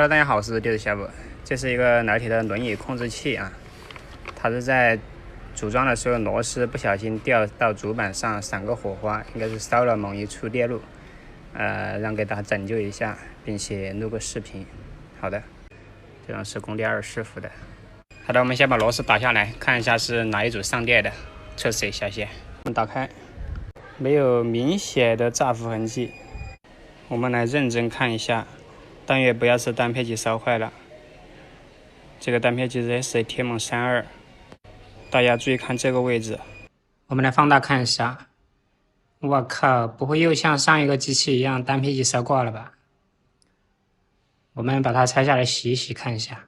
Hello， 大家好，我是六子小五。这是一个老铁的轮椅控制器啊，它是在组装的时候螺丝不小心掉到主板上，闪个火花，应该是烧了某一处电路，让给大家拯救一下，并且录个视频。好的，这种是供电二师傅的。好的，我们先把螺丝打下来，看一下是哪一组上电的，测试一下先。我们打开，没有明显的炸糊痕迹。我们来认真看一下。但愿不要是单片机烧坏了。这个单片机是 STM32，大家注意看这个位置。我们来放大看一下。我靠，不会又像上一个机器一样单片机烧挂了吧？我们把它拆下来洗一洗看一下。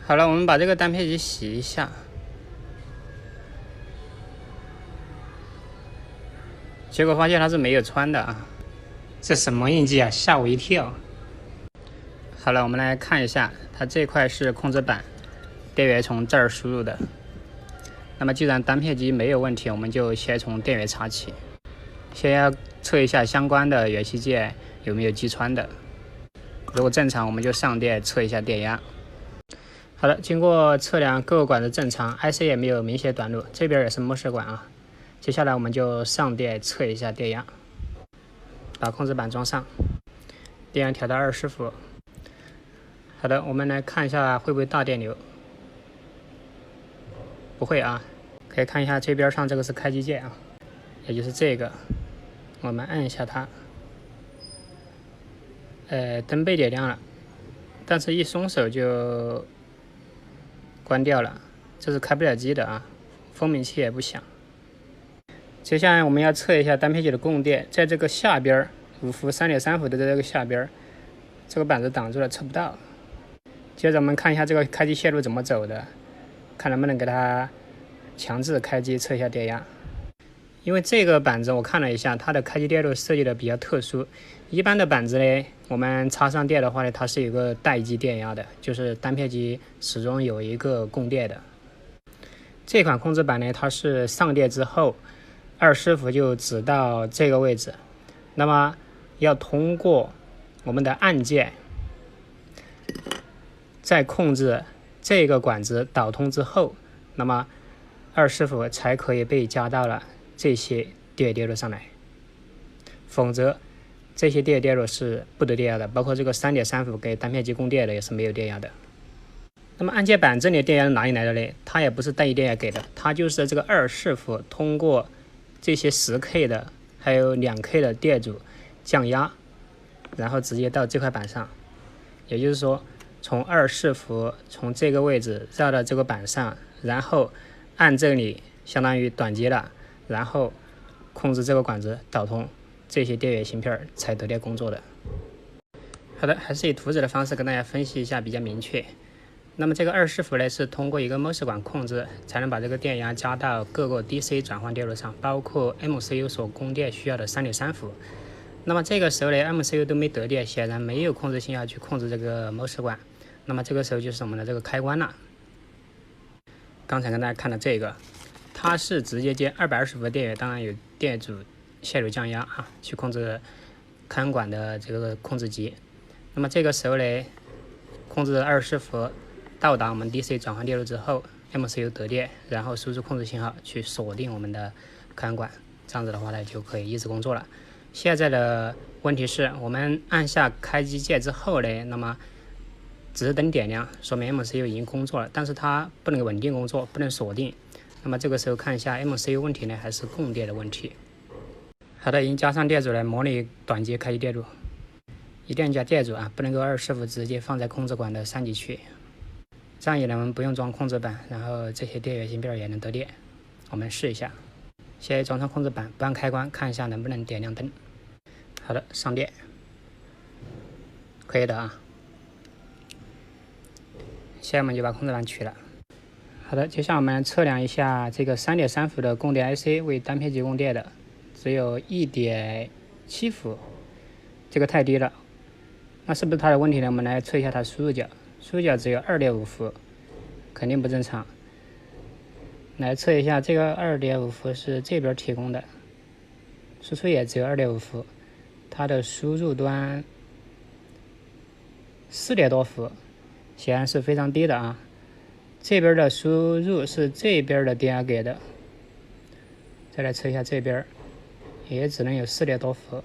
好了，我们把这个单片机洗一下。结果发现它是没有穿的啊。这什么印记啊，吓我一跳。好了，我们来看一下，它这块是控制板，电源从这儿输入的。那么既然单片机没有问题，我们就先从电源插起，先要测一下相关的元器件有没有击穿的。如果正常，我们就上电测一下电压。好的，经过测量，各个管子正常 ，IC 也没有明显短路，这边也是模式管啊。接下来我们就上电测一下电压。把控制板装上，电压调到20伏。好的，我们来看一下会不会大电流。不会啊，可以看一下这边上这个是开机键啊，也就是这个，我们按一下它，灯被点亮了，但是一松手就关掉了，这是开不了机的啊，蜂鸣器也不响。接下来我们要测一下单片机的供电，在这个下边5伏 3.3 伏的这个下边，这个板子挡住了，测不到。接着我们看一下这个开机线路怎么走的，看能不能给它强制开机，测一下电压。因为这个板子我看了一下，它的开机电路设计的比较特殊。一般的板子呢，我们插上电的话呢，它是有个待机电压的，就是单片机始终有一个供电的。这款控制板呢，它是上电之后20伏就指到这个位置，那么要通过我们的按键再控制这个管子导通之后，那么20伏才可以被加到了这些电源电路上来，否则这些电源电路是不得电压的，包括这个 3.3 伏给单片机供电的也是没有电压的。那么按键板这里的电压哪里来的呢？它也不是单一电压给的，它就是这个24伏通过这些10K 的还有2K 的电阻降压，然后直接到这块板上，也就是说从24伏从这个位置绕到这个板上，然后按这里相当于短接了，然后控制这个管子导通这些电源芯片才得电工作的。好的，还是以图纸的方式跟大家分析一下比较明确。那么这个24伏呢，是通过一个模式管控制，才能把这个电压加到各个 DC 转换电路上，包括 MCU 所供电需要的 3.3 伏。那么这个时候呢 ，MCU 都没得电，显然没有控制信号去控制这个模式管。那么这个时候就是我们的这个开关了。刚才跟大家看的这个，它是直接接220伏的电源，当然有电阻、线路降压啊，去控制看管的这个控制机。那么这个时候呢，控制24伏。到达我们 DC 转换电路之后 ，MCU 得电，然后输入控制信号去锁定我们的看管，这样子的话呢就可以一直工作了。现在的问题是我们按下开机键之后呢，那么只是灯点亮，说明 MCU 已经工作了，但是它不能稳定工作，不能锁定。那么这个时候看一下 MCU 问题呢，还是供电的问题。好的，已经加上电阻来模拟短接开机电路，一定要加电阻啊，不能够24伏直接放在控制管的3级区。这样也能不用装控制板，然后这些电源芯片也能得电。我们试一下，先装上控制板，不按开关，看一下能不能点亮灯。好的，上电，可以的啊。现在我们就把控制板取了。好的，接下来我们测量一下这个 3.3 伏的供电 IC 为单片机供电的，只有 1.7 伏，这个太低了。那是不是它的问题呢？我们来测一下它输入角。输入角只有 2.5 伏，肯定不正常。来测一下，这个 2.5 伏是这边提供的，输出也只有 2.5 伏，它的输入端4点多伏，显然是非常低的啊。这边的输入是这边的电压给的，再来测一下这边，也只能有4点多伏。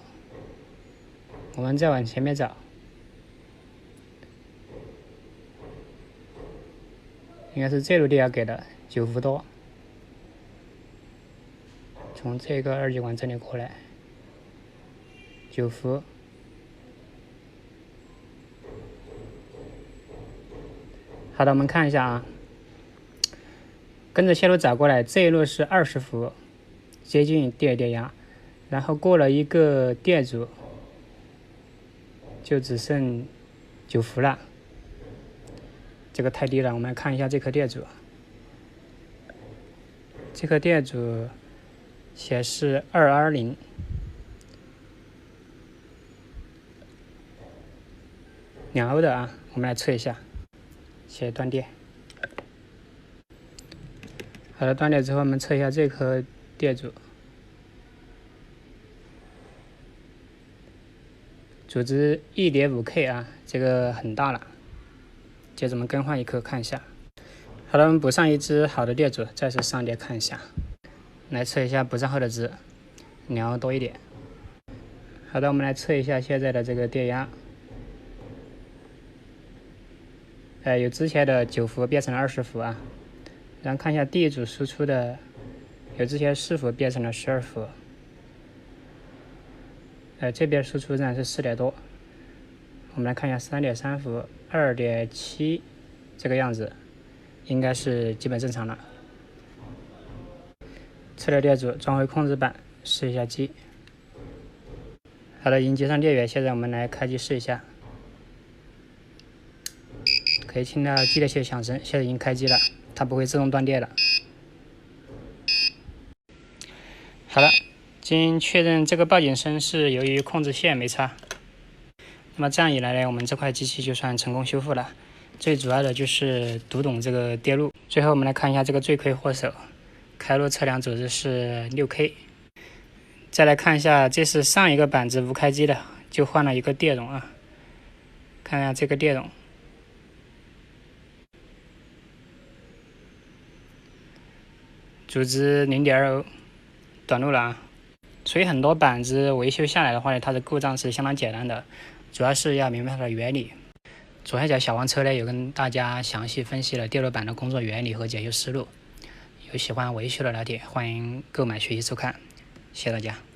我们再往前面找，应该是这路电压给的9伏多。从这个二极管这里过来，9伏。好的，我们看一下啊，跟着线路找过来，这一路是20伏，接近第2电压，然后过了一个电阻，就只剩9伏了，这个太低了。我们来看一下这颗电阻，这颗电阻显示220，两欧的啊，我们来测一下，写断电。好了，断电之后，我们测一下这颗电阻，阻值1.5K 啊，这个很大了。接着我们更换一颗看一下。好了，我们补上一支好的电阻，再次上电看一下，来测一下补上后的值，2欧多一点。好的，我们来测一下现在的这个电压，由之前的9伏变成了20伏啊。然后看一下第一组输出的，由之前4伏变成了12伏。这边输出仍然是4点多。我们来看一下3.3伏、2.7这个样子，应该是基本正常了。测了电阻，装回控制板，试一下机。好的，已经接上电源，现在我们来开机试一下。可以听到机械响声，现在已经开机了，它不会自动断电了。好了，经确认这个报警声是由于控制线没插。那么这样一来呢，我们这块机器就算成功修复了。最主要的就是读懂这个电路。最后我们来看一下这个罪魁祸首，开路测量阻值是6K。再来看一下，这是上一个板子无开机的，就换了一个电容啊。看一下这个电容。阻值0.2欧，短路了啊！所以很多板子维修下来的话呢，它的故障是相当简单的，主要是要明白它的原理。左下角小黄车呢有跟大家详细分析了电路板的工作原理和检修思路，有喜欢维修的老铁欢迎购买学习收看，谢谢大家。